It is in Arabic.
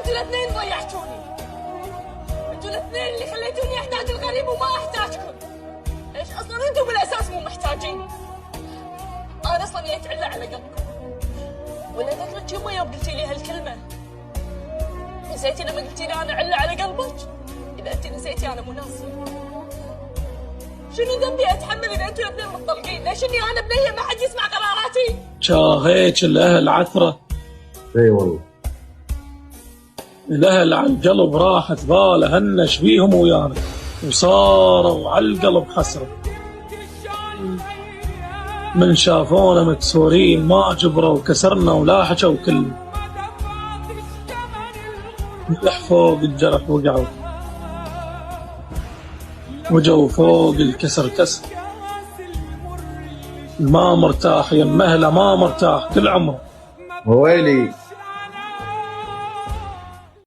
انتوا الاثنين ضيعتوني. انتوا الاثنين اللي خليتوني احتاج الغريب وما احتاجكم. ليش اصلا انتوا بالاساس مو محتاجيني؟ انا اصلا جيت علة على قلبكم. ولا ذكرت يوم يوم قلتي لي هالكلمه؟ نسيتي لما قلتي لي انا علة على قلبك؟ اذا انت نسيتي انا مو ناسيه. شنو ذنبي اتحمل اذا انتوا الاثنين متطلقين؟ ليش اني انا بنيه ما حد يسمع قراراتي؟ شاهيك الاهل عثره. اي والله. الاهل على القلب راحت باله هنش بيهم ويانا وصاروا على القلب حسره. من شافونا مكسورين ما جبروا وكسرنا ولا حكوا كلمه. ملح فوق الجرح وقعوا وجو فوق الكسر كسر. ما مرتاح يم مهله ما مرتاح كل عمره. ويلي